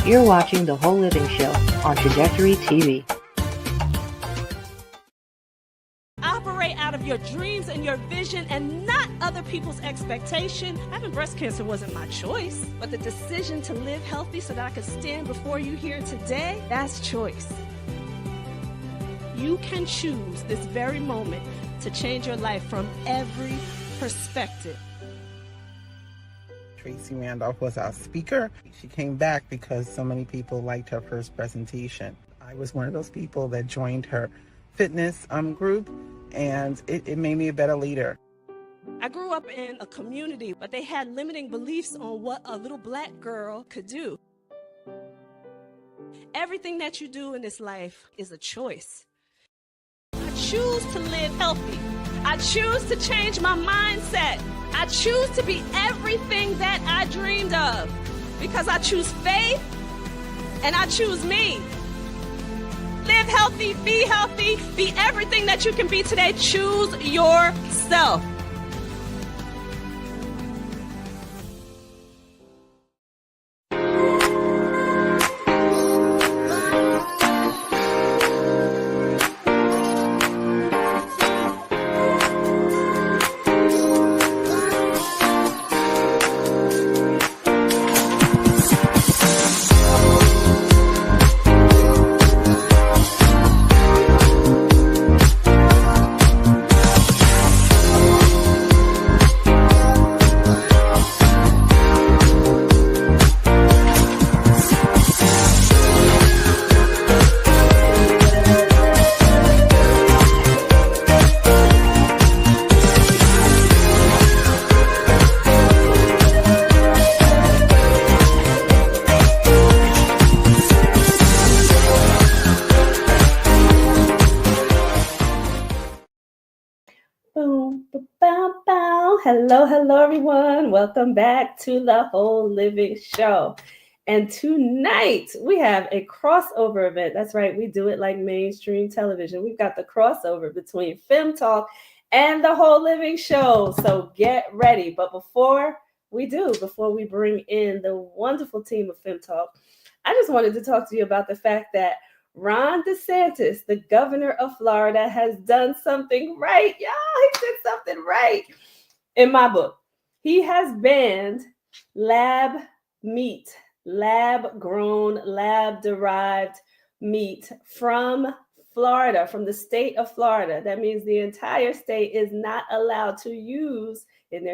You're watching The Whole Living Show on Trajectory TV. Operate out of your dreams and your vision and not other people's expectation. Having breast cancer wasn't my choice, but the decision to live healthy so that I could stand before you here today, that's choice. You can choose this very moment to change your life from every perspective. Tracy Randolph was our speaker. She came back because so many people liked her first presentation. I was one of those people that joined her fitness group, and it made me a better leader. I grew up in a community, but they had limiting beliefs on what a little black girl could do. Everything that you do in this life is a choice. I choose to live healthy. I choose to change my mindset. I choose to be everything that I dreamed of because I choose faith and I choose me. Live healthy, be everything that you can be today. Choose yourself. Hello, everyone. Welcome back to The Whole Living Show. And tonight we have a crossover event. That's right. We do it like mainstream television. We've got the crossover between Fem Talk and The Whole Living Show. So get ready. But before we bring in the wonderful team of Fem Talk, I just wanted to talk to you about the fact that Ron DeSantis, the governor of Florida, has done something right. Y'all, he did something right. In my book, he has banned lab meat, lab-grown, lab-derived meat from Florida, from the state of Florida. That means the entire state is not allowed to use in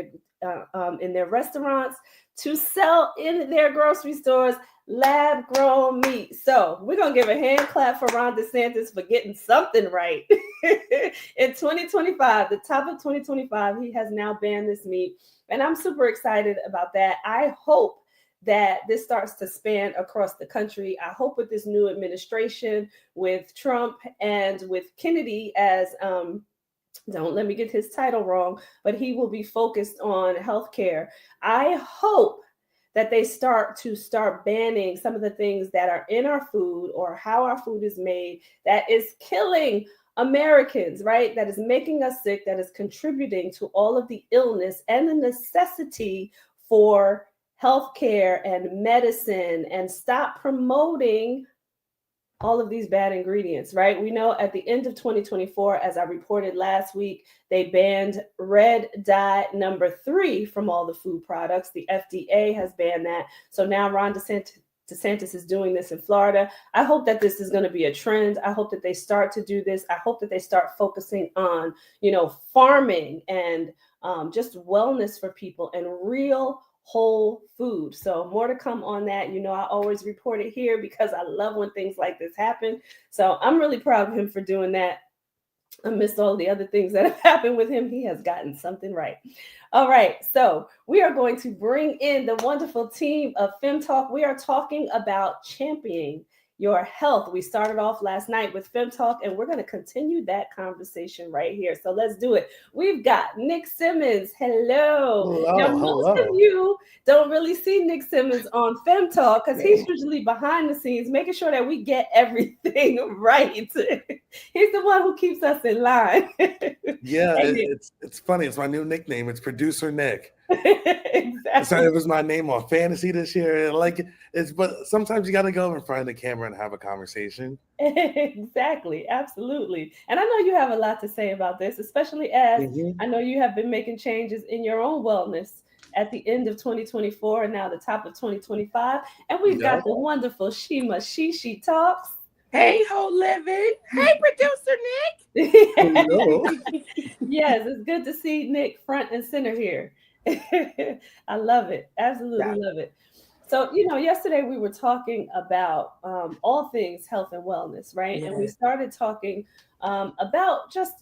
their restaurants, to sell in their grocery stores, lab-grown meat. So we're going to give a hand clap for Ron DeSantis for getting something right. In 2025, the top of 2025, he has now banned this meat. And I'm super excited about that. I hope that this starts to span across the country. I hope with this new administration, with Trump and with Kennedy as, don't let me get his title wrong, but he will be focused on healthcare. I hope that they start banning some of the things that are in our food or how our food is made that is killing Americans, right? That is making us sick, that is contributing to all of the illness and the necessity for healthcare and medicine, and stop promoting all of these bad ingredients, right? We know at the end of 2024, as I reported last week, they banned red dye number 3 from all the food products. The FDA has banned that. So now Ron DeSantis is doing this in Florida. I hope that this is going to be a trend. I hope that they start to do this. I hope that they start focusing on, farming and just wellness for people and real whole food. So more to come on that. I always report it here because I love when things like this happen. So I'm really proud of him for doing that. Amidst all the other things that have happened with him, he has gotten something right. All right, so we are going to bring in the wonderful team of Fem Talk. We are talking about championing your health. We started off last night with Fem Talk, and we're going to continue that conversation right here. So let's do it. We've got Nick Simmons. Hello. Now, most of you don't really see Nick Simmons on Fem Talk because he's usually behind the scenes, making sure that we get everything right. He's the one who keeps us in line. Yeah, Hey, Nick. it's funny. It's my new nickname. It's Producer Nick. Exactly. So it was my name on Fantasy this year. But sometimes you got to go in front of the camera and have a conversation. Exactly, absolutely. And I know you have a lot to say about this, especially as Mhm. I know you have been making changes in your own wellness at the end of 2024 and now the top of 2025. And we've got Yep. the wonderful Shima She Talks. Hey, Whole Living. Hey, Producer Hello. Yes, it's good to see Nick front and center here. I love it. Absolutely Nick. love it. So, yesterday we were talking about all things health and wellness, right? And we Yeah. started talking about just,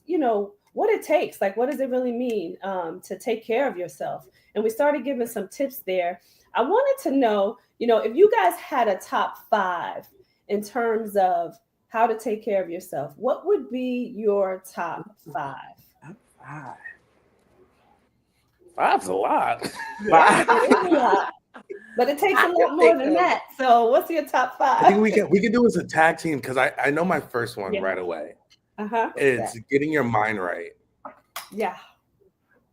what it takes. Like, what does it really mean to take care of yourself? And we started giving some tips there. I wanted to know, if you guys had a top 5 in terms of how to take care of yourself, what would be your top 5? Five. That's a lot. Yeah, it is a lot. But it takes I a can lot more think than of- that. So what's your top I think 5? we can do as a tag team because I know my first one Yeah. right away. Uh-huh. It's getting your mind right. Yeah.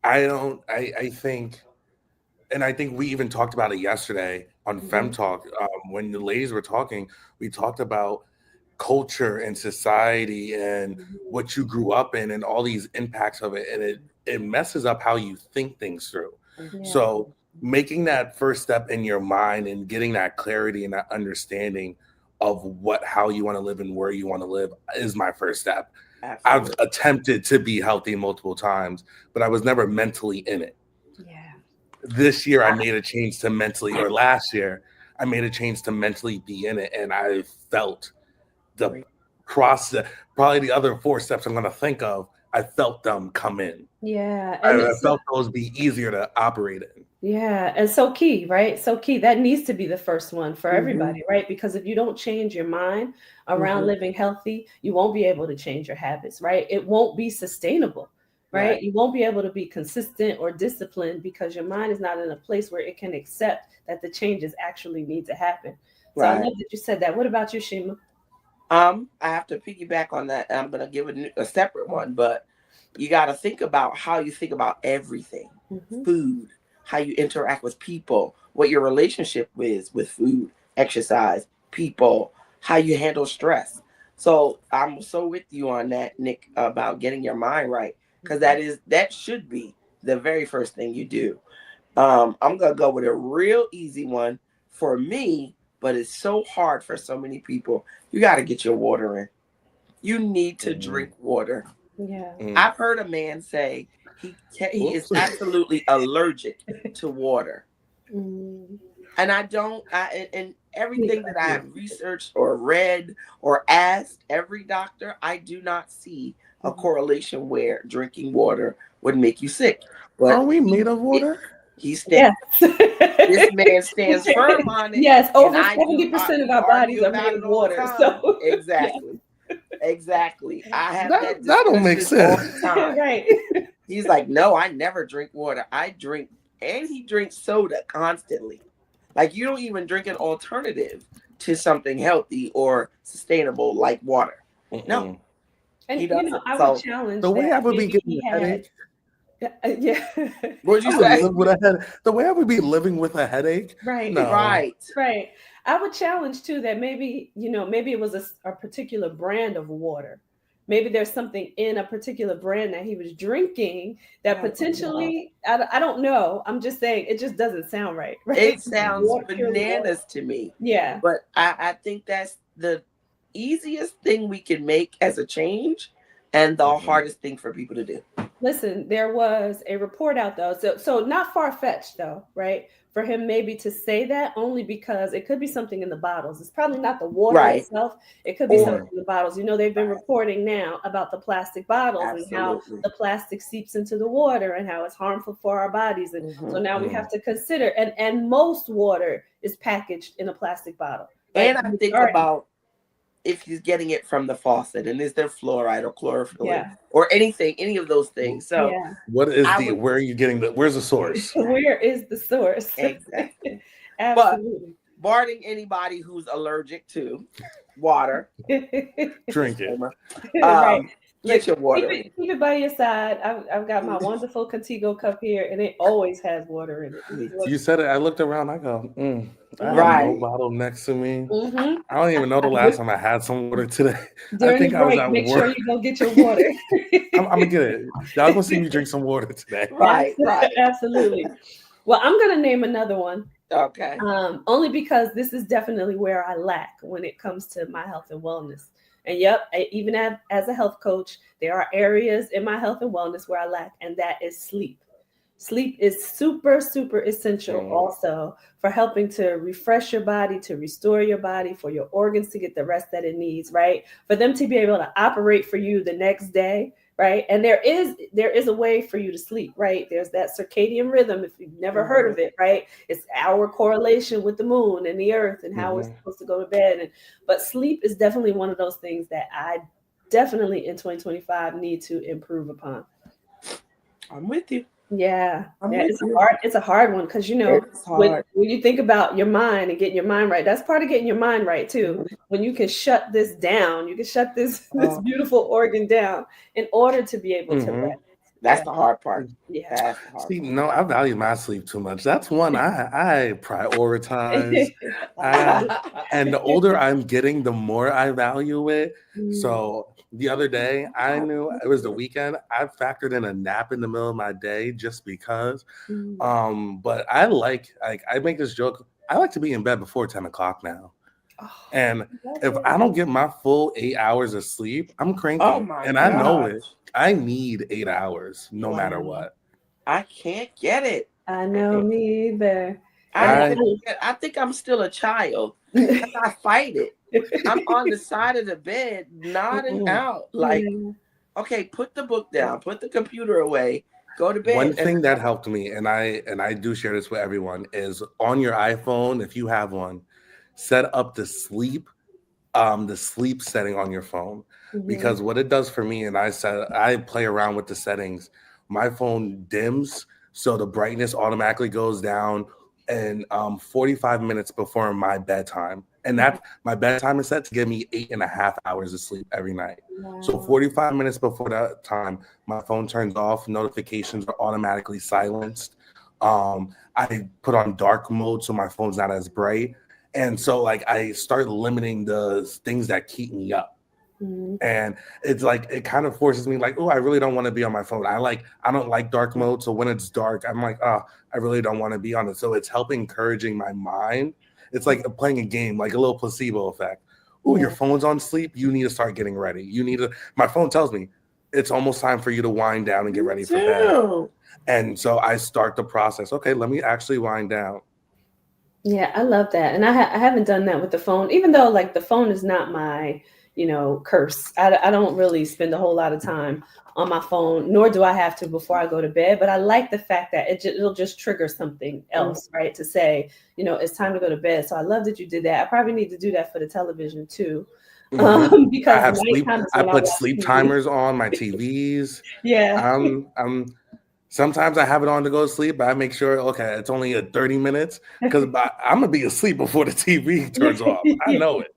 I think, and I think we even talked about it yesterday on Fem Talk. When the ladies were talking, we talked about culture and society and what you grew up in and all these impacts of it. And it messes up how you think things through. Yeah. So making that first step in your mind and getting that clarity and that understanding of how you want to live and where you want to live is my first step. Absolutely. I've attempted to be healthy multiple times, but I was never mentally in it. Yeah. This year I made a change to mentally, or last year I made a change to mentally be in it, and I felt the probably the other 4 steps I'm going to think of. I felt them come in. Yeah. I And felt those be easier to operate in. yeah, and so key, right? So key. That needs to be the first one for everybody, right? Because if you don't change your mind around living healthy, you won't be able to change your habits, right? It won't be sustainable, right? Right. You won't be able to be consistent or disciplined because your mind is not in a place where it can accept that the changes actually need to happen. So I Right. love that you said that. What about you, Shima? I have to piggyback on that. I'm going to give a separate one, but you got to think about how you think about everything. Mhm. Food, how you interact with people, what your relationship is with food, exercise, people, how you handle stress. So I'm so with you on that, Nick, about getting your mind right, because that should be the very first thing you do. I'm gonna go with a real easy one for me, but it's so hard for so many people. You got to get your water in. You need to drink water. Yeah. I've heard a man say he is absolutely allergic to water, Mm. and and everything that I have researched or read or asked every doctor, I do not see a correlation where drinking water would make you sick. But Are we made of water? he stands. This man stands firm on it. Yes, over and I do 70% of our argue bodies are about made it of all the water. time. So Exactly. Exactly. I have That don't make discussion all sense. the time. right. He's like, no, I never drink water. I drink, and he drinks soda constantly. Like, you don't even drink an alternative to something healthy or sustainable like water. No, And he doesn't. I So would challenge The way that I would be maybe getting he a headache. Yeah. what'd I you would say? live with a head. The way I would be living with a headache. Right. No. Right. Right. I would challenge too that maybe, maybe it was a particular brand of water. Maybe there's something in a particular brand that he was drinking that potentially, I don't know. I'm just saying, it just doesn't sound right. It sounds Pure water. bananas to me. Yeah. But I think that's the easiest thing we can make as a change and the hardest thing for people to do. Listen, there was a report out though, so not far-fetched though, right? For him maybe to say that only because it could be something in the bottles. It's probably not the water itself. It could be something in the bottles. They've been reporting now about the plastic bottles and how the plastic seeps into the water and how it's harmful for our bodies. And so now we have to consider, and most water is packaged in a plastic bottle. Right? And I think about if he's getting it from the faucet, and is there fluoride or chlorophyll or any of those things. So what is where are you getting where's the source? Where is the source? Exactly. Absolutely. But barring anybody who's allergic to water, drink it. Right. Get your water. Keep it by your side. I've got my wonderful Contigo cup here, and it always has water in it. You said it. I looked around. I go, I have Right. no bottle next to me. Mm-hmm. I don't even know the last time I had some water today. During I think the I was break, at make work. sure you go get your water. I'm gonna get it. Y'all gonna see me drink some water today. Right. Absolutely. Well, I'm gonna name another one. Okay. Only because this is definitely where I lack when it comes to my health and wellness. And even as a health coach, there are areas in my health and wellness where I lack, and that is sleep. Sleep is super, super essential also for helping to refresh your body, to restore your body, for your organs to get the rest that it needs, right? For them to be able to operate for you the next day, right? And there is a way for you to sleep, right? There's that circadian rhythm, if you've never heard of it, right? It's our correlation with the moon and the earth and how we're supposed to go to bed. But sleep is definitely one of those things that I definitely in 2025 need to improve upon. I'm with you. Yeah, it's a hard one because when you think about your mind and getting your mind right, that's part of getting your mind right too. When you can shut this down, you can shut this beautiful organ down in order to be able to rest. That's the hard part. Yeah. See, no, I value my sleep too much. That's one I prioritize. And the older I'm getting, the more I value it. So the other day, I knew it was the weekend. I factored in a nap in the middle of my day just because. But I make this joke. I like to be in bed before 10 o'clock now. And if I don't get my full 8 hours of sleep, I'm cranky. I know it. I need 8 hours no matter what. I can't get it. I know me either. I think I'm still a child. I fight it. I'm on the side of the bed, nodding out like, okay, put the book down, put the computer away, go to bed. One thing that helped me, and I do share this with everyone, is on your iPhone, if you have one, set up the sleep setting on your phone. Because what it does for me, and I play around with the settings, my phone dims, so the brightness automatically goes down, and 45 minutes before my bedtime. And that my bedtime is set to give me 8.5 hours of sleep every night. Wow. So 45 minutes before that time, my phone turns off, notifications are automatically silenced. I put on dark mode so my phone's not as bright. And so I start limiting the things that keep me up. And it's it kind of forces me I really don't want to be on my phone. I don't like dark mode. So when it's dark, I'm I really don't want to be on it. So it's helping encouraging my mind. It's like playing a game, like a little placebo effect. Your phone's on sleep. You need to start getting ready. My phone tells me it's almost time for you to wind down and get ready for bed. And so I start the process. Okay, let me actually wind down. Yeah, I love that. And I haven't done that with the phone, even though the phone is not my curse. I don't really spend a whole lot of time on my phone, nor do I have to before I go to bed. But I like the fact that it'll just trigger something else, right? To say, it's time to go to bed. So I love that you did that. I probably need to do that for the television too. Because I put sleep timers on my TVs. Yeah. Sometimes I have it on to go to sleep, but I make sure, it's only 30 minutes because I'm going to be asleep before the TV turns off. I know it.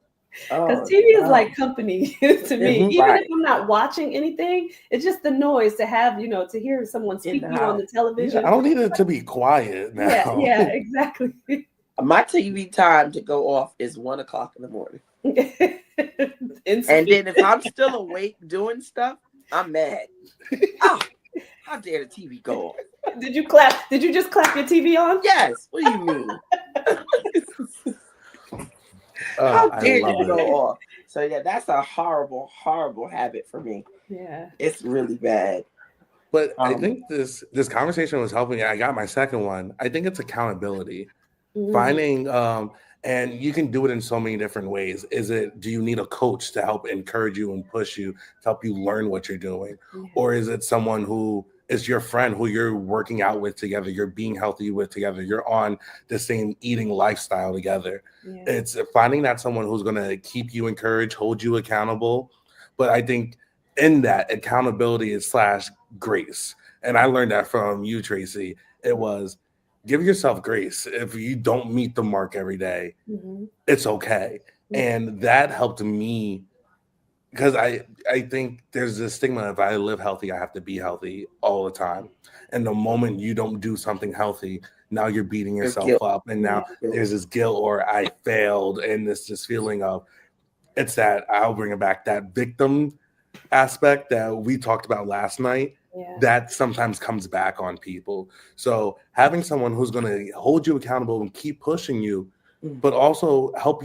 Because TV is like company to me. Even if I'm not watching anything, it's just the noise to have, to hear someone speaking on the television. Yeah, I don't need it to be quiet now. Yeah, exactly. My TV time to go off is 1 o'clock in the morning. And then if I'm still awake doing stuff, I'm mad. How dare the TV go on? Did you clap? Did you just clap your TV on? Yes. What do you mean? How dare you go off? So yeah, that's a horrible, horrible habit for me. Yeah. It's really bad. But I think this conversation was helping me. I got my second one. I think it's accountability. Finding and you can do it in so many different ways. Do you need a coach to help encourage you and push you to help you learn what you're doing? Or is it someone who is your friend who you're working out with together, you're being healthy with together, you're on the same eating lifestyle together? It's finding that someone who's going to keep you encouraged, hold you accountable. But I think in that accountability is /grace. And I learned that from you, Tracy. It was give yourself grace. If you don't meet the mark every day, it's okay. And that helped me because I think there's this stigma, if I live healthy, I have to be healthy all the time. And the moment you don't do something healthy, now you're beating yourself guilt. up. And now there's this guilt, or I failed, and this feeling of, it's that, I'll bring it back, that victim aspect that we talked about last night. Yeah. That sometimes comes back on people. So having someone who's going to hold you accountable and keep pushing you, but also help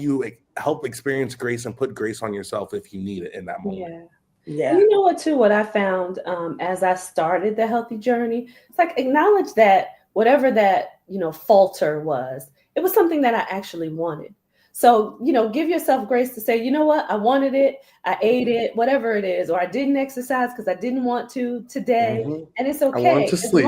experience grace and put grace on yourself if you need it in that moment. Yeah. And you know what, too, what I found as I started the healthy journey, it's like, acknowledge that whatever that, falter was, it was something that I actually wanted. So, give yourself grace to say, you know what, I wanted it, I ate it, whatever it is, or I didn't exercise because I didn't want to today. And it's okay. I wanted to sleep.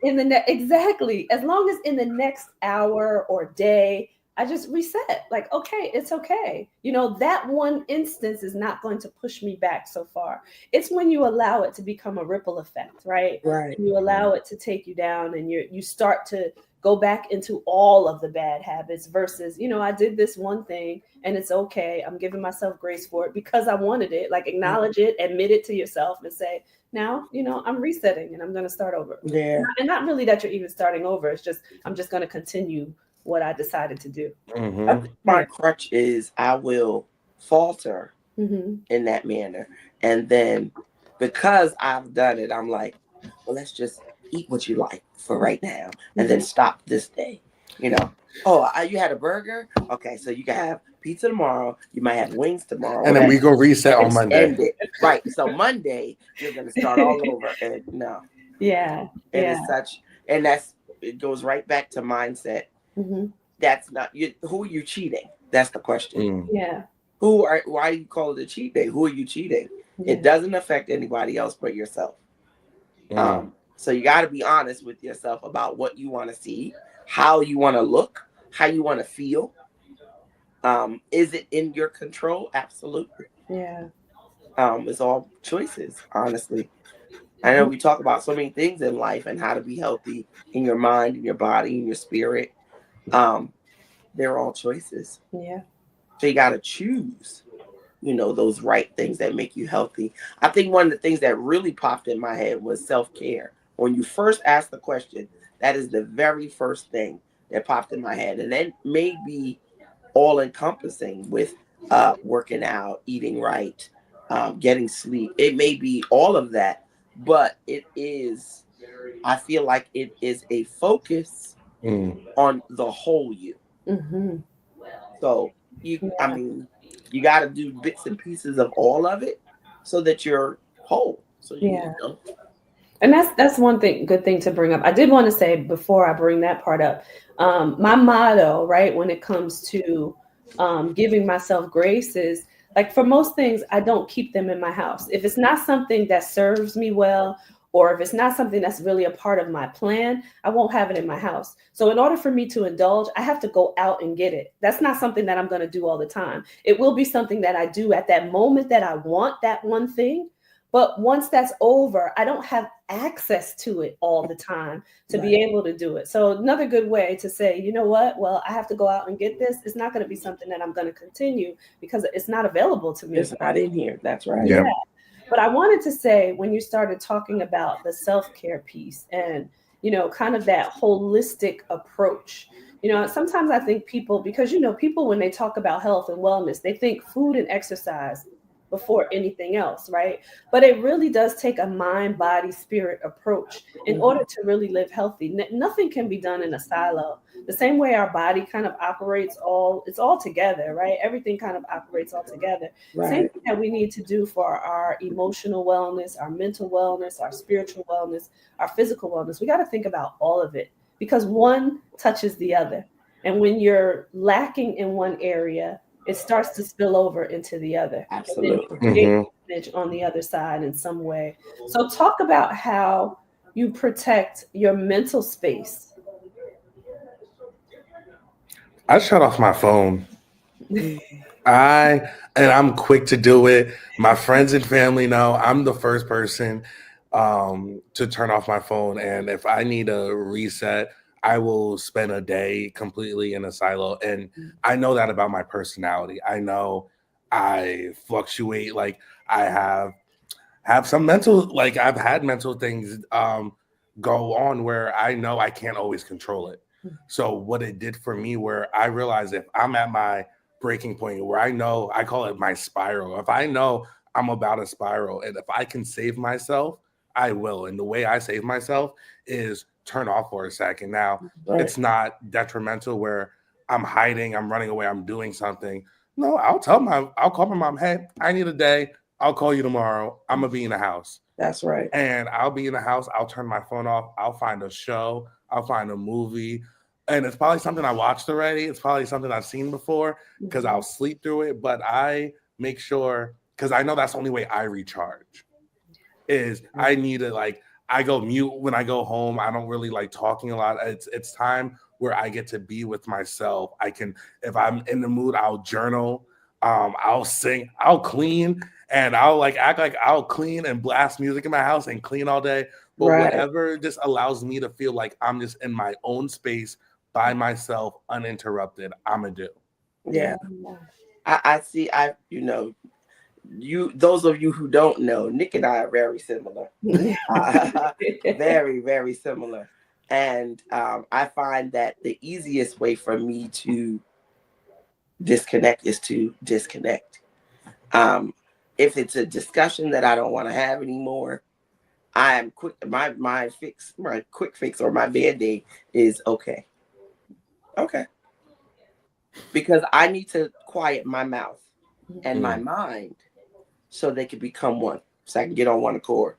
Exactly. As long as in the next hour or day, I just reset, like, okay, it's okay. That one instance is not going to push me back so far. It's when you allow it to become a ripple effect, right? Right. And you allow it to take you down, and you start to go back into all of the bad habits versus, I did this one thing and it's okay. I'm giving myself grace for it because I wanted it. Like, acknowledge it, admit it to yourself, and say, now, I'm resetting and I'm going to start over. Yeah. And not really that you're even starting over. It's just, I'm just going to continue what I decided to do. I think my crutch is I will falter in that manner. And then because I've done it, I'm like, well, let's just eat what you like for right now and then stop this day. Oh, you had a burger? Okay, so you can have pizza tomorrow. You might have wings tomorrow. And then we go reset on Monday. Right. So Monday, you're going to start all over. And no. Yeah. It's such, and it goes right back to mindset. That's not you. Who are you cheating? That's the question. Yeah. Why you call it a cheat day? Who are you cheating? It doesn't affect anybody else but yourself. So you got to be honest with yourself about what you want to see, how you want to look, how you want to feel. Is it in your control? Absolutely. Yeah. It's all choices, honestly. I know we talk about so many things in life and how to be healthy in your mind, in your body, in your spirit. They're all choices. Yeah. So you got to choose, those right things that make you healthy. I think one of the things that really popped in my head was self-care. When you first asked the question, that is the very first thing that popped in my head. And then maybe all encompassing with working out, eating right, getting sleep. It may be all of that, but I feel like it is a focus on the whole you. So you got to do bits and pieces of all of it so that you're whole. So And that's one good thing to bring up. I did want to say before I bring that part up, my motto, right, when it comes to giving myself grace is, like, for most things, I don't keep them in my house. If it's not something that serves me well, or if it's not something that's really a part of my plan, I won't have it in my house. So in order for me to indulge, I have to go out and get it. That's not something that I'm going to do all the time. It will be something that I do at that moment that I want that one thing. But once that's over, I don't have access to it all the time to be able to do it. So another good way to say, you know what, well, I have to go out and get this. It's not going to be something that I'm going to continue because it's not available to me. It's not in here. That's right. Yeah. But I wanted to say, when you started talking about the self-care piece and, kind of that holistic approach, sometimes I think people, because, people, when they talk about health and wellness, they think food and exercise before anything else, right? But it really does take a mind, body, spirit approach in order to really live healthy. Nothing can be done in a silo. The same way our body kind of operates it's all together, right? Everything kind of operates all together. Right. Same thing that we need to do for our emotional wellness, our mental wellness, our spiritual wellness, our physical wellness. We got to think about all of it because one touches the other. And when you're lacking in one area, it starts to spill over into the other. Absolutely. And then damage on the other side in some way. So talk about how you protect your mental space. I shut off my phone. I'm quick to do it. My friends and family know I'm the first person to turn off my phone. And if I need a reset, I will spend a day completely in a silo. And I know that about my personality. I know I fluctuate. Like I have some mental, like I've had mental things go on where I know I can't always control it. So what it did for me, where I realized if I'm at my breaking point, where I know, I call it my spiral. If I know I'm about a spiral, and if I can save myself, I will. And the way I save myself is turn off for a second. Now, Right. it's not detrimental where I'm hiding, I'm running away, I'm doing something. No, I'll call my mom, hey, I need a day. I'll call you tomorrow. I'm gonna be in the house. That's right. And I'll be in the house. I'll turn my phone off. I'll find a show. I'll find a movie. And it's probably something I watched already. It's probably something I've seen before because I'll sleep through it. But I make sure, because I know that's the only way I recharge, is I need to, like, I go mute when I go home. I don't really like talking a lot. It's time where I get to be with myself. I can, if I'm in the mood, I'll journal. I'll sing. I'll clean. And I'll like act like I'll clean and blast music in my house and clean all day. But Right. whatever just allows me to feel like I'm just in my own space by myself, uninterrupted, I'm gonna do. Yeah. I see. Those of you who don't know, Nick and I are very similar. Very, very similar. And I find that the easiest way for me to disconnect is to disconnect. If it's a discussion that I don't want to have anymore, I am quick. My quick fix or my Band-Aid is okay. Okay. Because I need to quiet my mouth and my mind so they can become one. So I can get on one accord.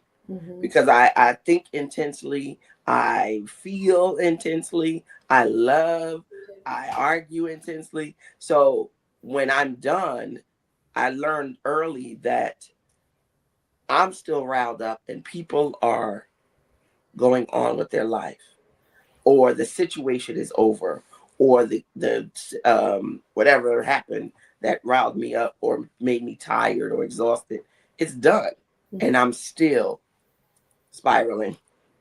Because I think intensely, I feel intensely, I love, I argue intensely. So when I'm done, I learned early that I'm still riled up and people are going on with their life, or the situation is over, or the whatever happened that riled me up or made me tired or exhausted, it's done. And I'm still spiraling,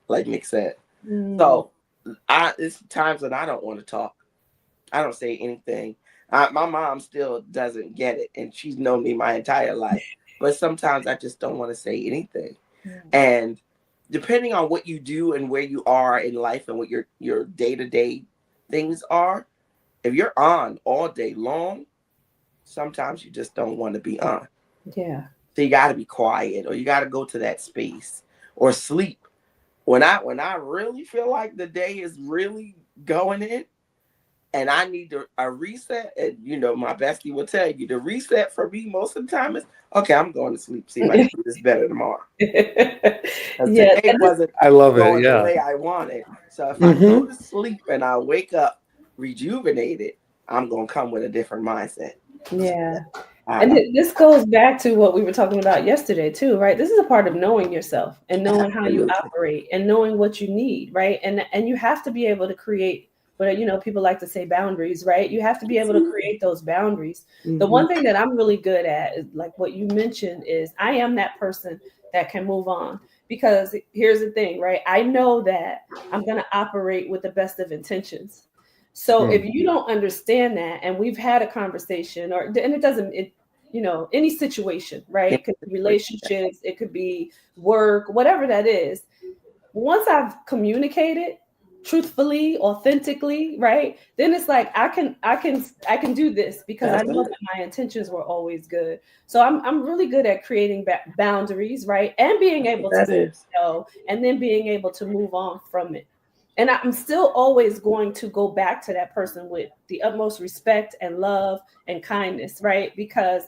like Nick said. So it's times when I don't want to talk. I don't say anything. My mom still doesn't get it, and she's known me my entire life. But sometimes I just don't want to say anything. And depending on what you do and where you are in life and what your day-to-day things are, if you're on all day long, sometimes you just don't want to be on. Yeah. So you got to be quiet, or you got to go to that space or sleep. When I really feel like the day is really going in, and I need a reset, and my bestie will tell you the reset for me most of the time is, okay, I'm going to sleep. See if I can do this better tomorrow. Today wasn't I love going it. the Yeah. way I wanted. So if I go to sleep and I wake up rejuvenated, I'm going to come with a different mindset. Yeah. And this goes back to what we were talking about yesterday too, right? This is a part of knowing yourself and knowing how you operate and knowing what you need, right? And you have to be able to create what people like to say boundaries, right? You have to be able to create those boundaries. The one thing that I'm really good at is, like what you mentioned, is I am that person that can move on. Because here's the thing, right? I know that I'm going to operate with the best of intentions. So if you don't understand that, and we've had a conversation, and it doesn't, any situation, right? It could be relationships, it could be work, whatever that is. Once I've communicated truthfully, authentically, right? Then it's like I can do this because I know that my intentions were always good. So I'm really good at creating boundaries, right? And being able to know, and then being able to move on from it. And I'm still always going to go back to that person with the utmost respect and love and kindness, right? Because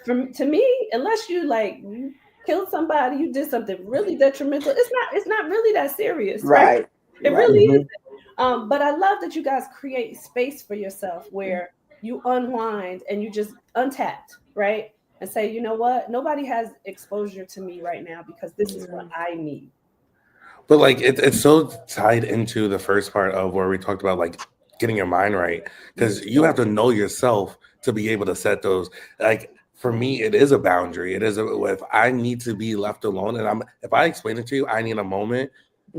to me, unless you killed somebody, you did something really detrimental, it's not really that serious, right? It really isn't. But I love that you guys create space for yourself where you unwind and you just untapped, right? And say, you know what? Nobody has exposure to me right now because this is what I need. But like it's so tied into the first part of where we talked about like getting your mind right, because you have to know yourself to be able to set those. Like for me, it is a boundary. It is if I need to be left alone, and if I explain it to you, I need a moment.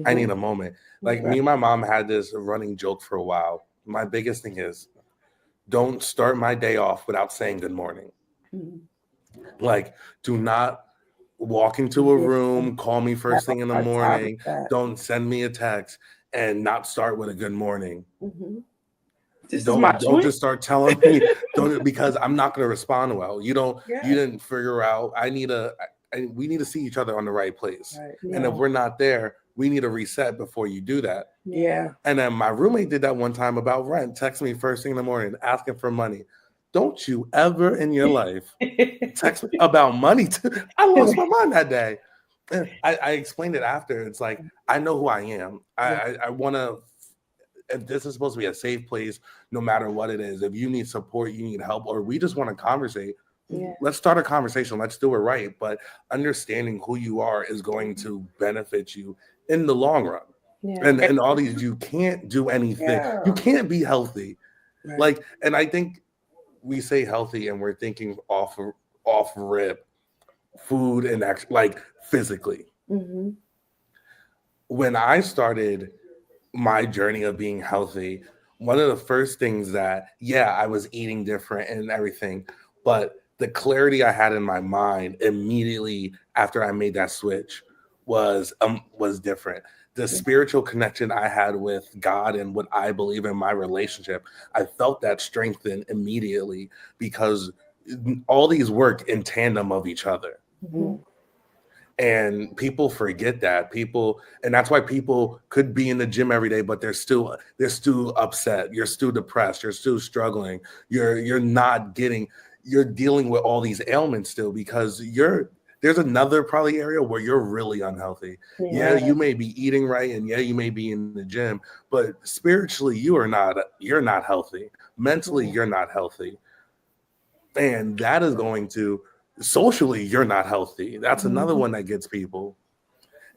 I need a moment. Like me and my mom had this running joke for a while. My biggest thing is, don't start my day off without saying good morning. Mhm. Like, do not walk into a room, call me first thing in the morning, don't send me a text, and not start with a good morning. Mhm. Don't just start telling me because I'm not going to respond well. You didn't figure out. We need to see each other on the right place. Right. Yeah. And if we're not there, we need to reset before you do that. Yeah. And then my roommate did that one time about rent. Text me first thing in the morning, asking for money. Don't you ever in your life text me about money. I lost my mind that day. And I explained it after. It's like, I know who I am. I want to. If this is supposed to be a safe place, no matter what it is, if you need support, you need help, or we just want to conversate, let's start a conversation. Let's do it right. But understanding who you are is going to benefit you in the long run. Yeah. And all these, you can't do anything. Yeah. You can't be healthy. Right. Like, and I think we say healthy and we're thinking off rip food and like physically. Mm-hmm. When I started my journey of being healthy, one of the first things that, I was eating different and everything, but the clarity I had in my mind immediately after I made that switch was different. The spiritual connection I had with God and what I believe in my relationship, I felt that strengthen immediately because all these work in tandem of each other. Mm-hmm. And people forget that. And that's why people could be in the gym every day, but they're still upset. You're still depressed. You're still struggling. You're dealing with all these ailments still because there's another probably area where you're really unhealthy. Yeah, you may be eating right, and you may be in the gym, but spiritually you're not healthy. Mentally, you're not healthy. And that is going to socially, you're not healthy. That's another one that gets people.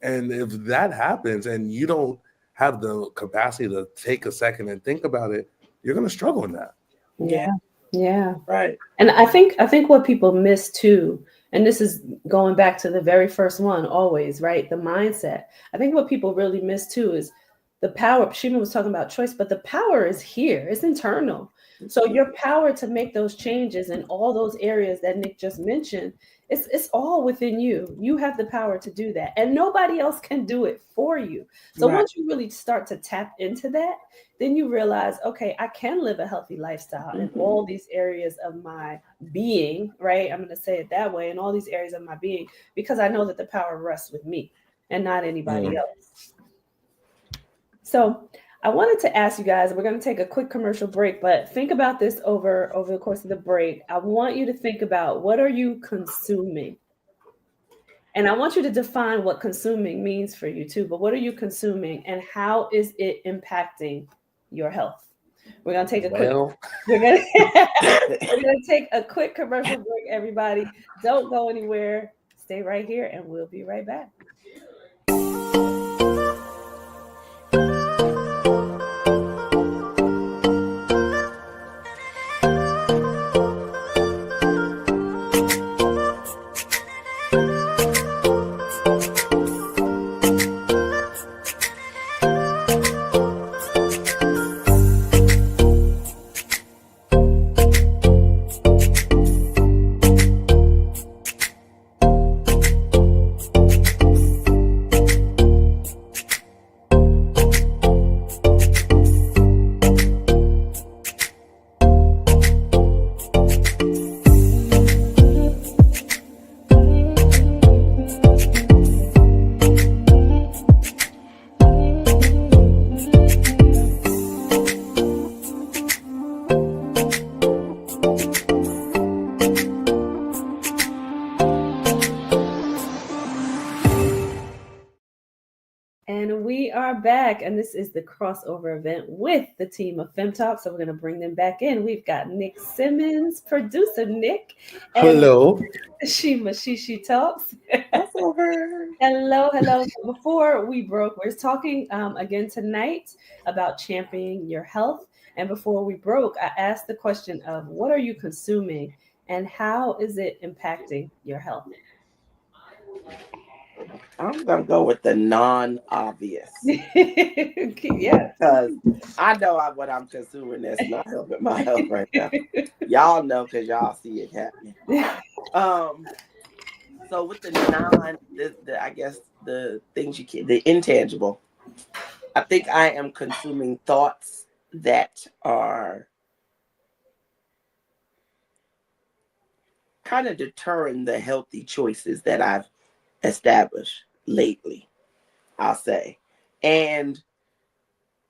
And if that happens and you don't have the capacity to take a second and think about it, you're going to struggle in that. Yeah. Right. And I think what people miss too, and this is going back to the very first one always, right? The mindset. I think what people really miss too is the power. Shima was talking about choice, but the power is here. It's internal. So your power to make those changes in all those areas that Nick just mentioned, it's all within you. You have the power to do that, and nobody else can do it for you. So once you really start to tap into that, then you realize, okay, I can live a healthy lifestyle in all these areas of my being, right? I'm going to say it that way, in all these areas of my being, because I know that the power rests with me and not anybody else. So I wanted to ask you guys, we're going to take a quick commercial break, but think about this over the course of the break. I want you to think about, what are you consuming? And I want you to define what consuming means for you too, but what are you consuming and how is it impacting your health? We're going to take we're going to take a quick commercial break, everybody. Don't go anywhere. Stay right here and we'll be right back. And we are back, and this is the crossover event with the team of FemTalk. So we're going to bring them back in. We've got Nick Simmons, producer Nick. And hello. Shima Shishi Talks. Crossover. Hello. Before we broke, we're talking again tonight about championing your health. And before we broke, I asked the question of, what are you consuming and how is it impacting your health? I'm gonna go with the non-obvious Yeah. because I know what I'm consuming that's not helping my health right now. Y'all know because y'all see it happening. So with I guess the things the intangible. I think I am consuming thoughts that are kind of deterring the healthy choices that I've established lately, I'll say. And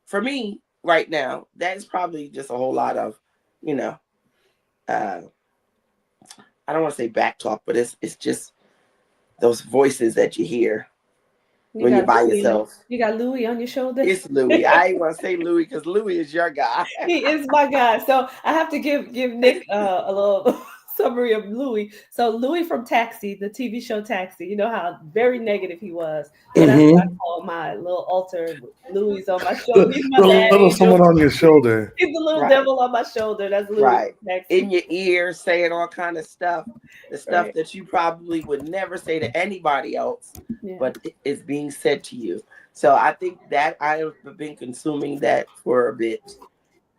for me right now, that is probably just a whole lot of, I don't want to say back talk, but it's just those voices that you hear when you're by yourself. You got Louis on your shoulder? It's Louis. I ain't want to say Louis because Louis is your guy. He is my guy. So I have to give Nick a little summary of Louis. So Louis from Taxi, the TV show Taxi, you know how very negative he was. So that's what I call my little altar. Louis on my shoulder. He's my dad. Little someone on your shoulder. He's the little devil on my shoulder. That's Louis. Right. Taxi. In your ear, saying all kind of stuff. The stuff that you probably would never say to anybody else, but it's being said to you. So I think that I have been consuming that for a bit.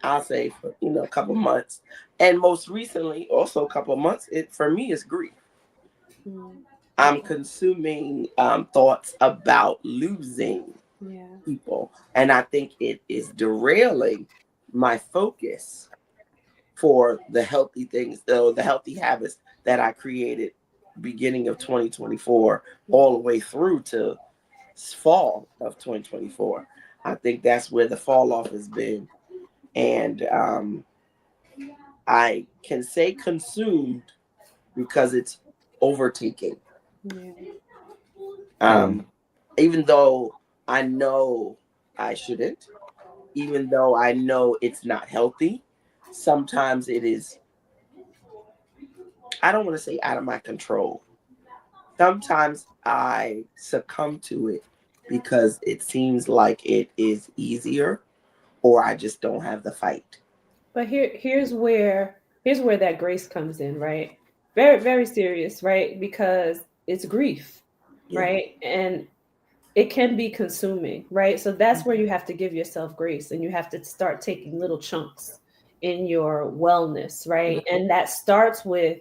I'll say for a couple months, and most recently, also a couple months. For me, is grief. I'm consuming thoughts about losing people, and I think it is derailing my focus for the healthy things, though the healthy habits that I created beginning of 2024, all the way through to fall of 2024. I think that's where the fall off has been. And I can say consumed because it's overtaking. Even though I know I shouldn't, even though I know it's not healthy, sometimes it is, I don't want to say out of my control. Sometimes I succumb to it because it seems like it is easier, or I just don't have the fight. But here's where that grace comes in, right? Very, very serious, right? Because it's grief, right? And it can be consuming, right? So that's where you have to give yourself grace, and you have to start taking little chunks in your wellness, right? And that starts with,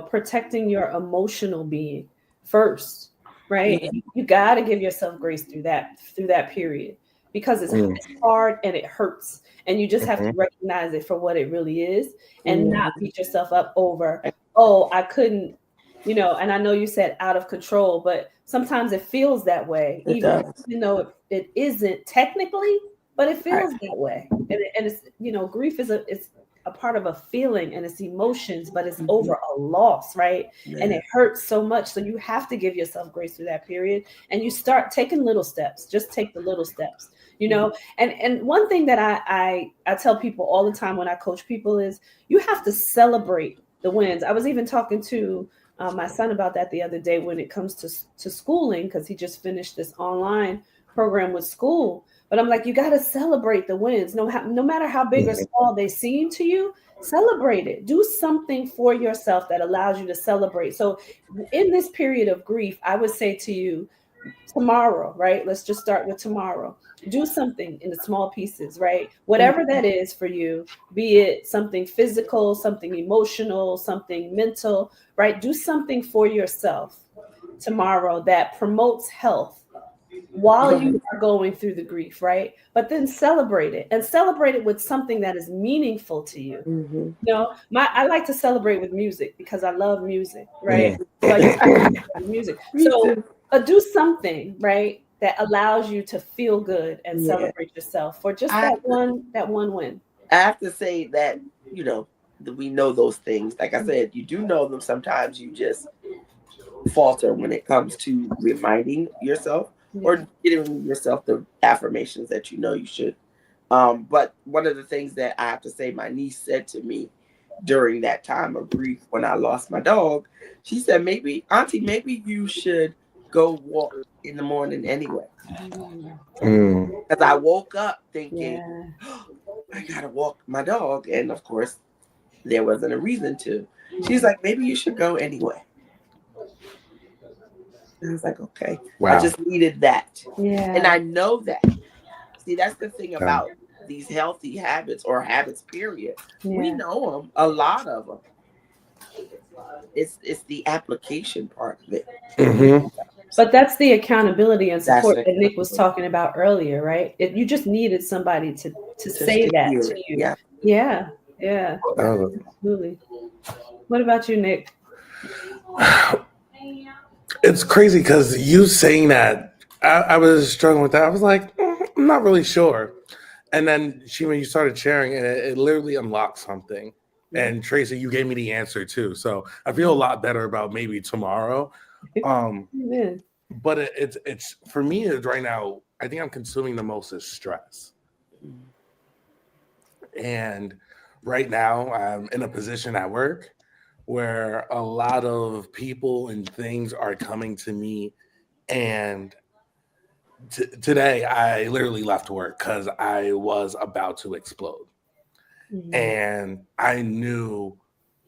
protecting your emotional being first, right? You got to give yourself grace through that period, because it's hard and it hurts, and you just have to recognize it for what it really is, and not beat yourself up over, oh, I couldn't, and I know you said out of control, but sometimes it feels that way, even though it isn't technically, but it feels that way. And it's, grief is a part of a feeling, and it's emotions, but it's over a loss, right? And it hurts so much. So you have to give yourself grace through that period, and you start taking little steps. Just take the little steps, and one thing that I tell people all the time when I coach people is you have to celebrate the wins. I was even talking to my son about that the other day when it comes to schooling, because he just finished this online program with school. But I'm like, you got to celebrate the wins. No matter how big or small they seem to you, celebrate it. Do something for yourself that allows you to celebrate. So in this period of grief, I would say to you, tomorrow, right? Let's just start with tomorrow. Do something in the small pieces, right? Whatever that is for you, be it something physical, something emotional, something mental, right? Do something for yourself tomorrow that promotes health while you are going through the grief, right? But then celebrate it, and celebrate it with something that is meaningful to you. I like to celebrate with music because I love music, right? Music. So do something, right, that allows you to feel good and celebrate yourself for just that one win. I have to say that, we know those things. Like I said, you do know them. Sometimes you just falter when it comes to reminding yourself or giving yourself the affirmations that you should. But one of the things that I have to say, my niece said to me during that time of grief when I lost my dog, she said, Auntie, maybe you should go walk in the morning anyway. Because I woke up thinking, I gotta walk my dog, and of course there wasn't a reason to. She's like, maybe you should go anyway. And I was like, okay, Wow. I just needed that. Yeah. And I know that. See, that's the thing Yeah. about these healthy habits or habits, period. We Yeah. know them, a lot of them. It's the application part of it. Mhm. But that's the accountability and That's support the that Nick was talking about earlier, right? You just needed somebody to say to that hear to it. you. Yeah. Yeah. Yeah. Absolutely. What about you, Nick? It's crazy because you saying that, I was struggling with that. I was like, I'm not really sure. And then when you started sharing, it literally unlocked something. And Tracy, you gave me the answer too. So I feel a lot better about maybe tomorrow. Amen. But it's for me, it's right now, I think I'm consuming the most is stress. And right now I'm in a position at work where a lot of people and things are coming to me. And today I literally left work because I was about to explode. Mhm. And I knew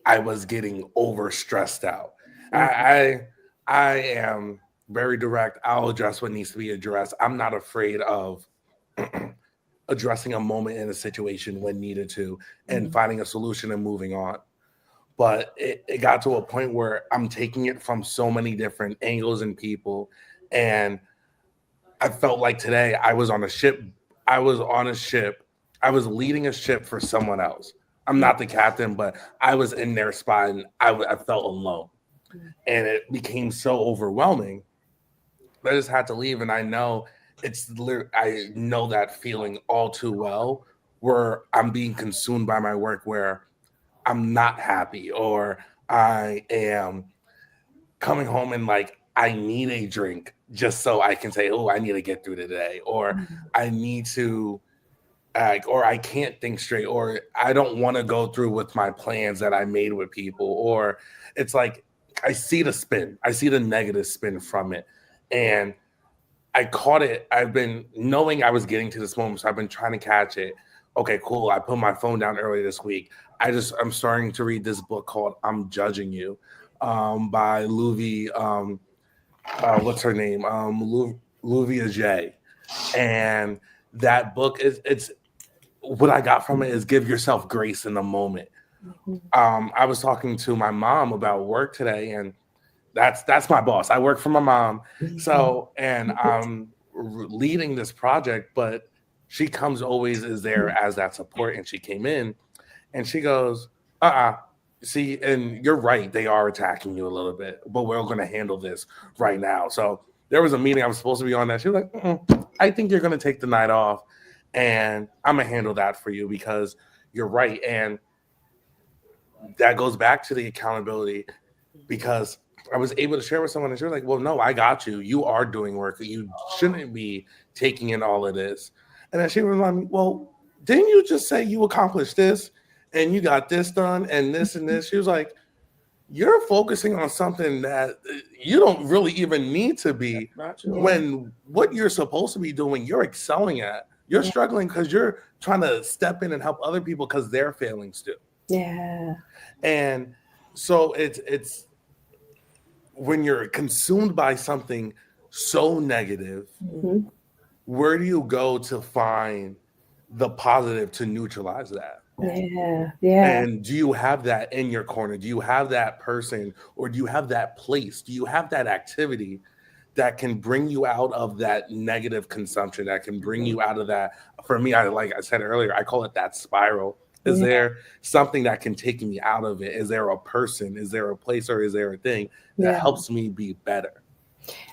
I was getting over stressed out. I am very direct. I'll address what needs to be addressed. I'm not afraid of addressing a moment in a situation when needed to and finding a solution and moving on. But it got to a point where I'm taking it from so many different angles and people. And I felt like today I was on a ship. I was on a ship. I was leading a ship for someone else. I'm not the captain, but I was in their spot and I felt alone. And it became so overwhelming that I just had to leave. And I know I know that feeling all too well, where I'm being consumed by my work, where I'm not happy, or I am coming home and like I need a drink just so I can say, oh, I need to get through today, or I need to or I can't think straight, or I don't want to go through with my plans that I made with people, or it's like I see the spin, I see the negative spin from it, and I caught it. I've been knowing I was getting to this moment, so I've been trying to catch it. Okay, cool. I put my phone down earlier this week. I'm starting to read this book called "I'm Judging You," by Louis. What's her name? Louvia J. And that book it's what I got from it is give yourself grace in the moment. I was talking to my mom about work today, and that's my boss. I work for my mom. So, and I'm leading this project, but she comes always is there as that support. And she came in and she goes, see, and you're right. They are attacking you a little bit, but we're going to handle this right now. So there was a meeting I was supposed to be on that. She was like, I think you're going to take the night off and I'm going to handle that for you because you're right. And that goes back to the accountability, because I was able to share with someone and she was like, well, no, I got you. You are doing work. You shouldn't be taking in all of this. And then she was like, well, didn't you just say you accomplished this and you got this done and this and this? She was like, you're focusing on something that you don't really even need to be, when what you're supposed to be doing, you're excelling at. You're struggling because you're trying to step in and help other people because they're failing still. Yeah. And so it's when you're consumed by something so negative, where do you go to find the positive to neutralize that? Yeah. And do you have that in your corner? Do you have that person, or do you have that place? Do you have that activity that can bring you out of that negative consumption, that can bring you out of that? For me, like I said earlier, I call it that spiral. Is there something that can take me out of it? Is there a person? Is there a place? Or is there a thing that helps me be better?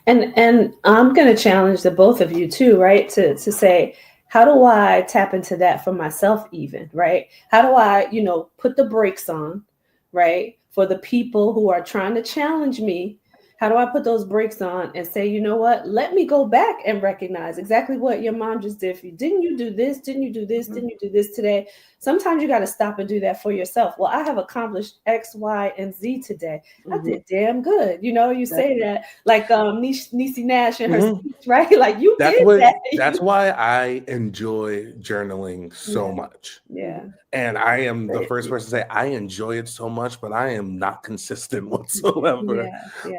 And I'm going to challenge the both of you too, right? To say, how do I tap into that for myself even, right? How do I, put the brakes on, right? For the people who are trying to challenge me, how do I put those brakes on and say, you know what, let me go back and recognize exactly what your mom just did for you. Didn't you do this? Didn't you do this? Didn't you do this today? Sometimes you got to stop and do that for yourself. Well, I have accomplished X, Y, and Z today. I did damn good. You say that like Niecy Nash and her speech, right? Like you did that. That's why I enjoy journaling so much. Yeah. And I am the first person to say I enjoy it so much, but I am not consistent whatsoever.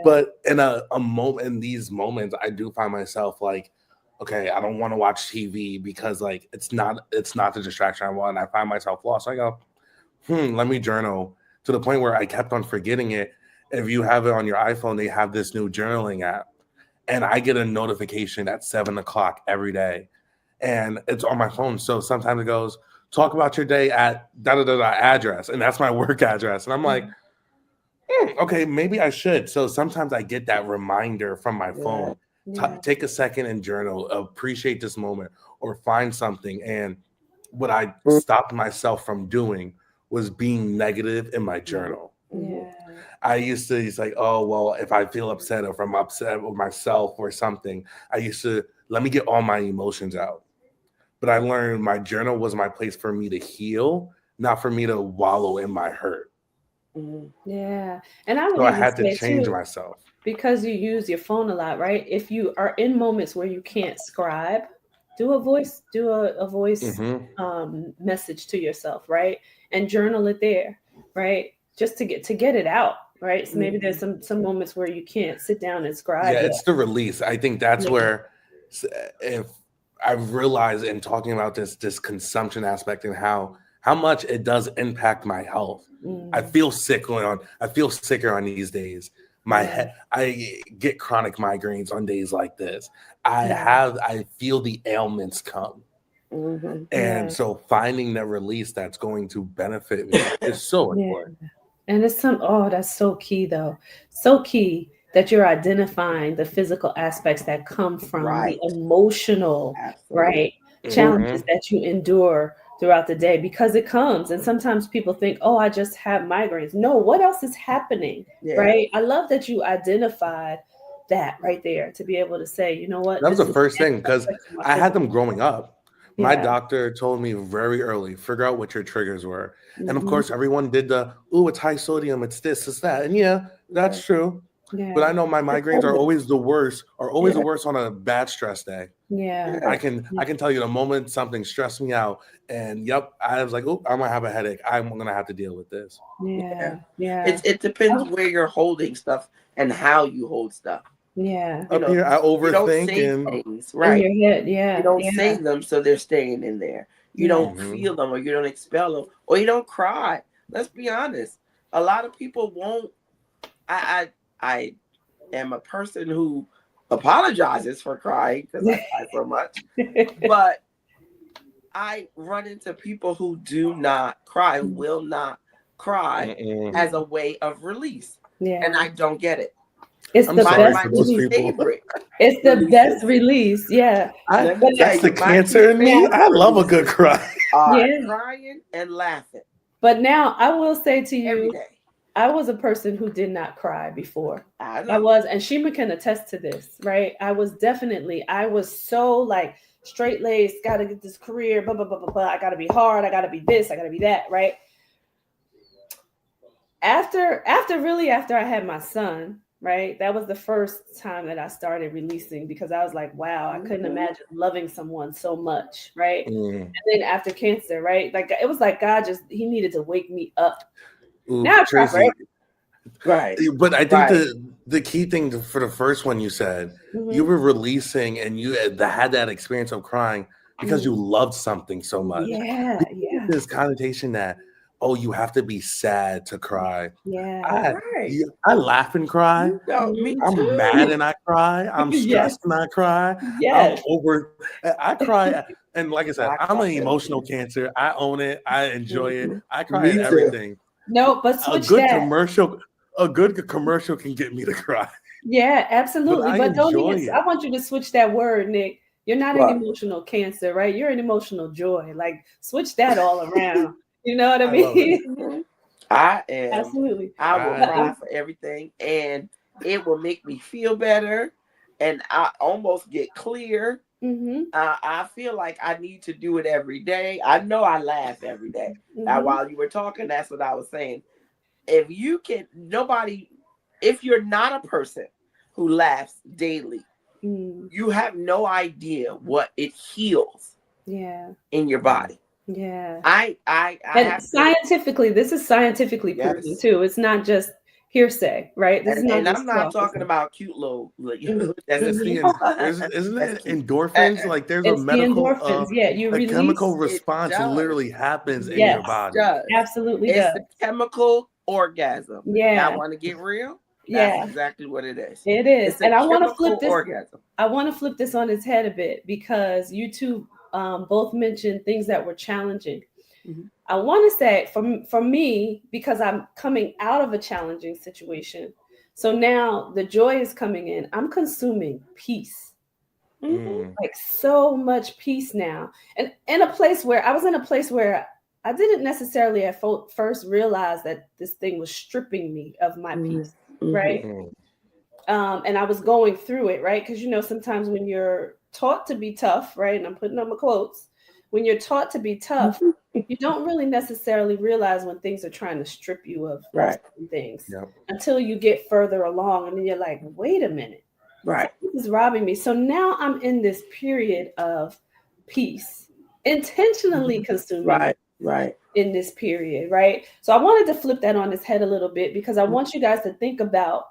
But But in a moment, in these moments, I do find myself like, okay, I don't want to watch TV because like it's not the distraction I want. And I find myself lost. So I go, let me journal, to the point where I kept on forgetting it. If you have it on your iPhone, they have this new journaling app, and I get a notification at 7:00 every day, and it's on my phone. So sometimes it goes, talk about your day at da da da da address, and that's my work address. And I'm like, okay, maybe I should. So sometimes I get that reminder from my phone. Take a second and journal, appreciate this moment, or find something. And what I stopped myself from doing was being negative in my journal. Yeah. I used to, it's like, oh, well, if I feel upset or if I'm upset with myself or something, I used to, let me get all my emotions out. But I learned my journal was my place for me to heal, not for me to wallow in my hurt. Yeah. And I would So I even had to say, change too, myself. because you use your phone a lot, right? If you are in moments where you can't scribe, do a voice message to yourself, right? And journal it there, right? Just to get it out, right? So maybe there's some moments where you can't sit down and scribe. Yeah, yet. it's the release. I think that's where, if I've realized in talking about this consumption aspect and how much it does impact my health. I feel sicker on these days. My head, I get chronic migraines on days like this. I feel the ailments come. And so finding that release that's going to benefit me is so important. And it's that's so key though. So key that you're identifying the physical aspects that come from the emotional, challenges that you endure throughout the day, because it comes. And sometimes people think, oh, I just have migraines. No, what else is happening? Right? I love that you identified that right there, to be able to say, you know what? That was the first thing, because I had them growing up. My doctor told me very early, figure out what your triggers were. And of course, everyone did it's high sodium, it's this, it's that. And yeah, that's true. Yeah. But I know my migraines are always the worst, on a bad stress day. Yeah. I can tell you the moment something stressed me out, and I was like, I'm gonna have a headache. I'm gonna have to deal with this. Yeah. It depends where you're holding stuff and how you hold stuff. Yeah. Up here, I overthink things, right? In your head, you don't say them, so they're staying in there. You don't feel them, or you don't expel them, or you don't cry. Let's be honest. A lot of people won't. I am a person who apologizes for crying because I cry so much, but I run into people who do not cry, who will not cry as a way of release, and I don't get it. It's the best favorite. It's the best release. Yeah. That's the cancer in me. I love a good cry. Crying and laughing. But now I will say to you, every day, I was a person who did not cry before. I was, and Shima can attest to this, right? I was so like straight laced, gotta get this career, blah, blah, blah, blah, blah. I gotta be hard, I gotta be this, I gotta be that, right? After I had my son, right? That was the first time that I started releasing, because I was like, wow, I couldn't imagine loving someone so much, right? And then after cancer, right? Like it was like God he needed to wake me up. Now Tracy, right. But I think the key thing for the first one you said, you were releasing and you had that experience of crying because you loved something so much. Yeah. This connotation that, you have to be sad to cry. Yeah. I laugh and cry. I'm mad and I cry. I'm stressed and I cry. Yes. I cry. And like I said, I'm an emotional cancer. I own it. I enjoy it. I cry at everything. No, but switch a good commercial can get me to cry. Yeah, absolutely. But I want you to switch that word, Nick. You're not an emotional cancer, right? You're an emotional joy. Like switch that all around. You know what I mean? I am. Absolutely. I will cry for everything, and it will make me feel better, and I almost get clear. I feel like I need to do it every day. I know I laugh every day. Now, while you were talking, that's what I was saying. If you're not a person who laughs daily, you have no idea what it heals in your body. Yeah. I and scientifically, this is scientifically proven too. It's not just, hearsay, right? This is not And I'm just not talk. talking about cute little. That's It's the isn't that's it cute. endorphins? Like there's a It's the medical endorphins. Yeah, you a chemical release. response does. literally happens in Yes. your body. Does. Absolutely It's does. the chemical orgasm. Yeah. I want to get real. Yeah. That's exactly what it is. It is. It's a And I want to flip chemical this. orgasm. I want to flip this on its head a bit because you two both mentioned things that were challenging. Mhm. I want to say for me, because I'm coming out of a challenging situation. So now the joy is coming in. I'm consuming peace. Mhm. Like so much peace now. And in a place where I was in a place where I didn't necessarily at first realize that this thing was stripping me of my peace, Mhm. right? Mm. And I was going through it, right? Because sometimes when you're taught to be tough, right? And I'm putting on my quotes, when you're taught to be tough, you don't really necessarily realize when things are trying to strip you of Right. certain things Yep. until you get further along, and then you're like, wait a minute, Right. this is robbing me. So now I'm in this period of peace, intentionally consuming Right. in this period, right? So I wanted to flip that on its head a little bit because I want you guys to think about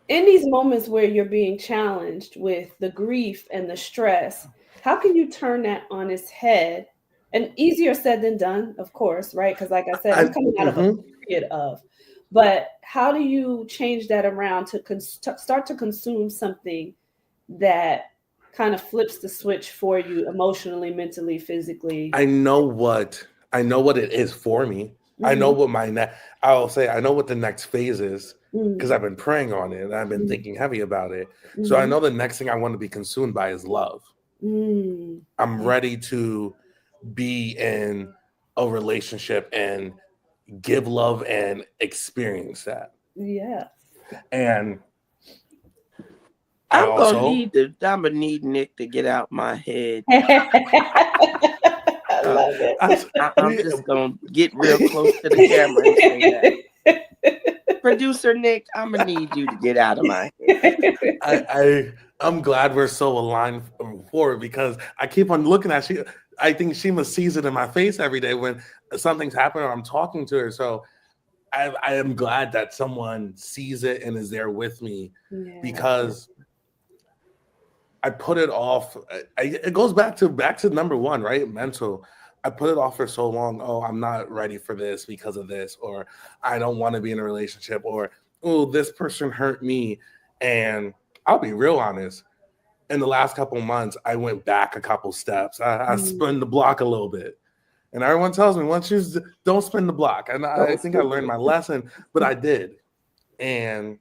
in these moments where you're being challenged with the grief and the stress, how can you turn that on its head? And easier said than done, of course, right? Because like I said, I'm coming out of a period of, but how do you change that around to start to consume something that kind of flips the switch for you emotionally, mentally, physically? I know what it is for me. I know what I'll say I know what the next phase is because I've been praying on it and I've been thinking heavy about it. So I know the next thing I want to be consumed by is love. I'm ready to be in a relationship and give love and experience that. Yeah. And I'm gonna need Nick to get out my head. I love it. I'm just gonna get real close to the camera and say that. Producer Nick, I'm gonna need you to get out of my head. I'm glad we're so aligned forward because I keep on looking at she. I think she must sees it in my face every day when something's happening or I'm talking to her. So I am glad that someone sees it and is there with me because I put it off. It goes back to number one, right? Mental. I put it off for so long. Oh, I'm not ready for this because of this, or I don't want to be in a relationship, or oh, this person hurt me. And I'll be real honest. In the last couple of months, I went back a couple steps. I spun the block a little bit. And everyone tells me, once you don't spin the block. And I think I learned my lesson, but I did. And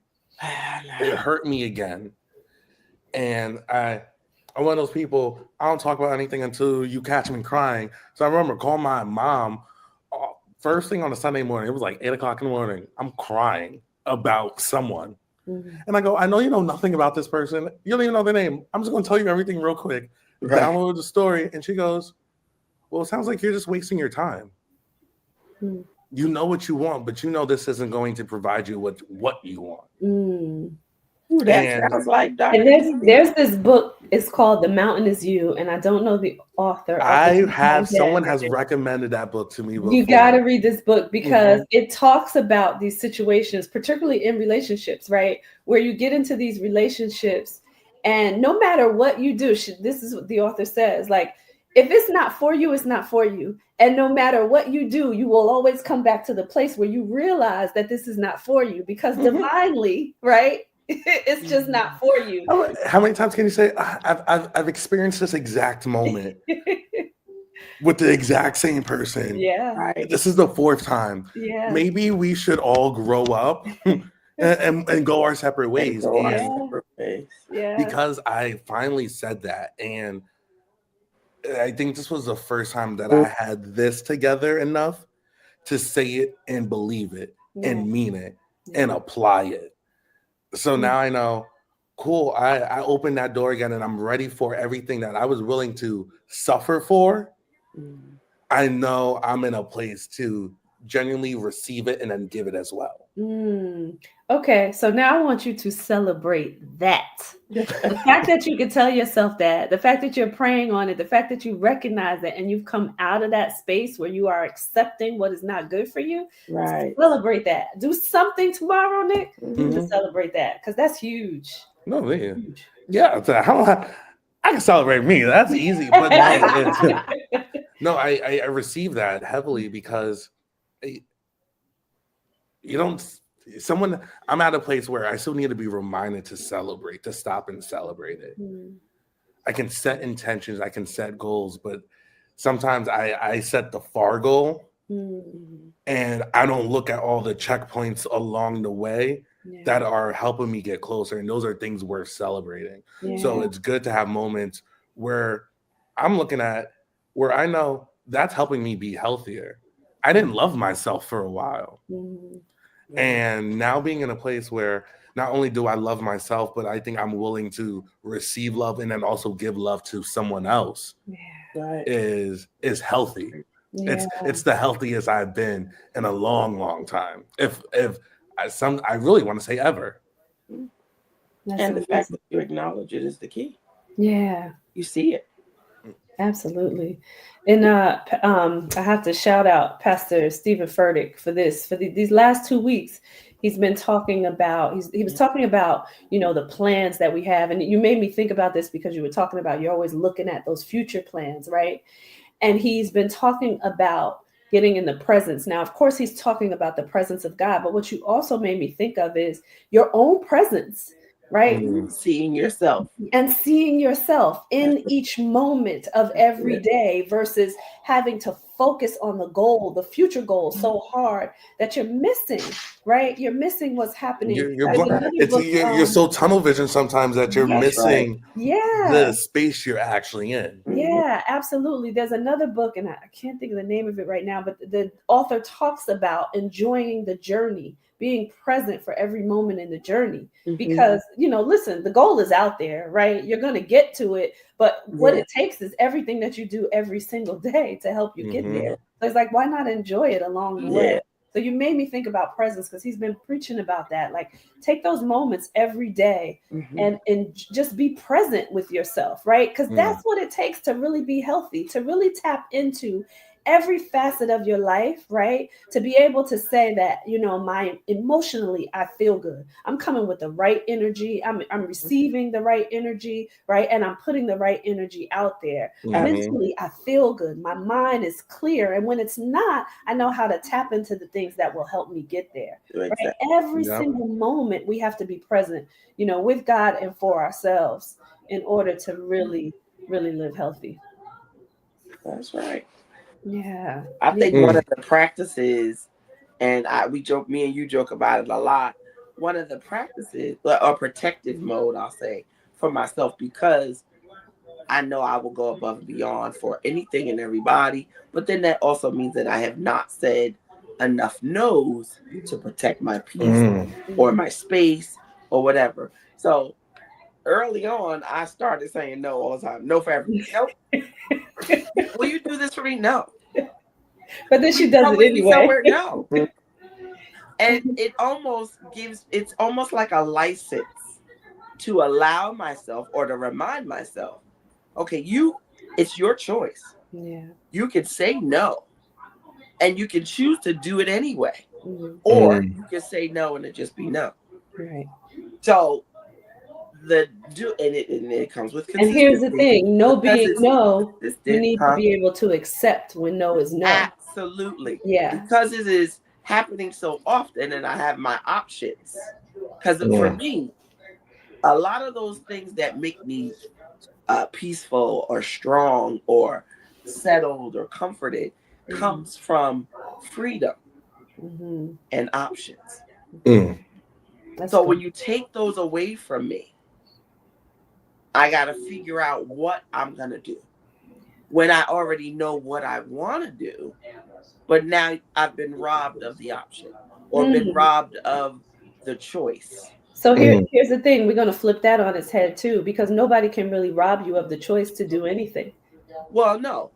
it hurt me again. And I'm one of those people, I don't talk about anything until you catch me crying. So I remember calling my mom first thing on a Sunday morning. It was like 8 o'clock in the morning. I'm crying about someone. And I go, I know you know nothing about this person. You don't even know their name. I'm just going to tell you everything real quick. Right. Download the story. And she goes, well, it sounds like you're just wasting your time. You know what you want, but you know this isn't going to provide you with what you want. That sounds like Dr. And there's this book. It's called The Mountain Is You, and I don't know the author. Someone has recommended that book to me before. You got to read this book because it talks about these situations, particularly in relationships, right? Where you get into these relationships, and no matter what you do, this is what the author says, like, if it's not for you, it's not for you. And no matter what you do, you will always come back to the place where you realize that this is not for you because divinely, right? It's just not for you. How many times can you say, I've experienced this exact moment with the exact same person? Yeah. Right. This is the 4th time. Yeah. Maybe we should all grow up and go our separate ways. Because I finally said that. And I think this was the first time that I had this together enough to say it and believe it and mean it and apply it. So now I know, cool, I opened that door again and I'm ready for everything that I was willing to suffer for. I know I'm in a place to genuinely receive it and then give it as well. Okay, so now I want you to celebrate that. The fact that you can tell yourself that, the fact that you're praying on it, the fact that you recognize it and you've come out of that space where you are accepting what is not good for you. Right. Celebrate that. Do something tomorrow, Nick, to celebrate that, because that's huge. No, man. Yeah, I can celebrate me. That's easy. But no, I receive that heavily because I'm at a place where I still need to be reminded to celebrate, to stop and celebrate it. I can set intentions, I can set goals, but sometimes I set the far goal and I don't look at all the checkpoints along the way that are helping me get closer. And those are things worth celebrating. So it's good to have moments where I'm looking at where I know that's helping me be healthier. I didn't love myself for a while. And now being in a place where not only do I love myself, but I think I'm willing to receive love and then also give love to someone else is healthy. It's the healthiest I've been in a long, long time. I really want to say ever. And the fact that you acknowledge it is the key. Yeah. You see it. Absolutely. And I have to shout out Pastor Stephen Furtick for this. For these last 2 weeks, he's been talking about, he was talking about, the plans that we have. And you made me think about this because you were talking about, you're always looking at those future plans, right? And he's been talking about getting in the presence. Now, of course, he's talking about the presence of God, but what you also made me think of is your own presence, right? Seeing yourself. And seeing yourself in each moment of every day versus having to focus on the goal, the future goal so hard that you're missing, right? You're missing what's happening. You're so tunnel vision sometimes that you're missing the space you're actually in. Yeah, absolutely. There's another book, and I can't think of the name of it right now, but the author talks about enjoying the journey, being present for every moment in the journey. Because, listen, the goal is out there, right? You're going to get to it. But what it takes is everything that you do every single day to help you get there. So it's like, why not enjoy it along the way? So you made me think about presence because he's been preaching about that. Like, take those moments every day and just be present with yourself, right? Because that's what it takes to really be healthy, to really tap into every facet of your life, right? To be able to say that, emotionally, I feel good. I'm coming with the right energy. I'm receiving the right energy, right? And I'm putting the right energy out there. Mentally, I feel good. My mind is clear. And when it's not, I know how to tap into the things that will help me get there. Right? Every single moment we have to be present, with God and for ourselves in order to really, really live healthy. That's right. Yeah. I think one of the practices, and me and you joke about it a lot. One of the practices, or protective mode, I'll say, for myself, because I know I will go above and beyond for anything and everybody. But then that also means that I have not said enough no's to protect my peace or my space or whatever. So early on, I started saying no all the time. No for everything. Nope. Will you do this for me? No. But then she does it anyway. No. And it's almost like a license to allow myself or to remind myself, okay, it's your choice. Yeah. You can say no and you can choose to do it anyway. Or you can say no and it just be no. Right. So it comes with consistency. And here's the thing, no being no, you need to be able to accept when no is no. Absolutely. Yeah. Because it is happening so often and I have my options. Because for me, a lot of those things that make me peaceful or strong or settled or comforted comes from freedom and options. So when you take those away from me, I got to figure out what I'm going to do when I already know what I want to do. But now I've been robbed of the option or been robbed of the choice. So here's the thing. We're going to flip that on its head, too, because nobody can really rob you of the choice to do anything. Well, no.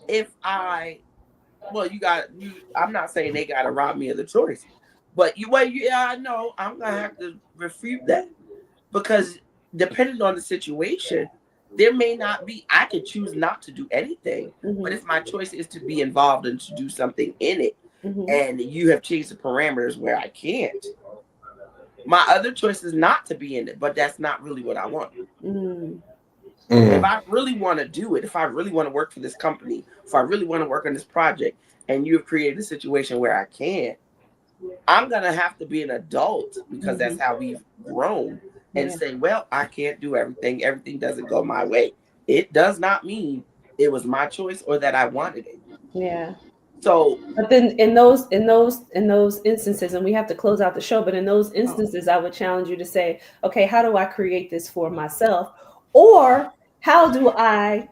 If I Well, I'm not saying they got to rob me of the choice, but I know I'm gonna have to refute that because depending on the situation, there may not be. I could choose not to do anything, but if my choice is to be involved and to do something in it, and you have changed the parameters where I can't, my other choice is not to be in it, but that's not really what I want. If I really want to do it, if I really want to work for this company, if I really want to work on this project, and you've created a situation where I can't, I'm going to have to be an adult because that's how we've grown and say, well, I can't do everything. Everything doesn't go my way. It does not mean it was my choice or that I wanted it. Yeah. So, but then in those instances, and we have to close out the show, but in those instances, I would challenge you to say, okay, how do I create this for myself? Or how do I'm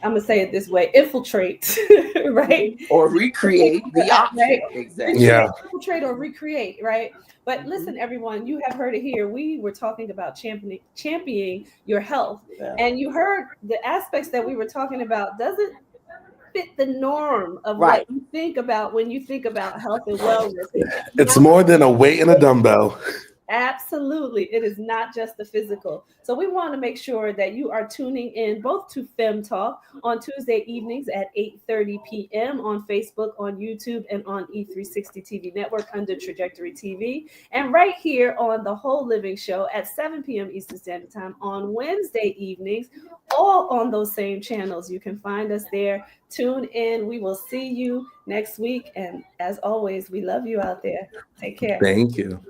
going to say it this way, infiltrate, right? Or recreate the option. Right? Exactly. Yeah. Infiltrate or recreate, right? But listen, everyone, you have heard it here. We were talking about championing your health. And you heard the aspects that we were talking about doesn't fit the norm of what you think about when you think about health and wellness. It's more than a weight and a dumbbell. Absolutely. It is not just the physical. So we want to make sure that you are tuning in both to Fem Talk on Tuesday evenings at 8:30 p.m. on Facebook, on YouTube, and on E360 TV Network under Trajectory TV. And right here on The Whole Living Show at 7 p.m. Eastern Standard Time on Wednesday evenings, all on those same channels. You can find us there. Tune in. We will see you next week. And as always, we love you out there. Take care. Thank you.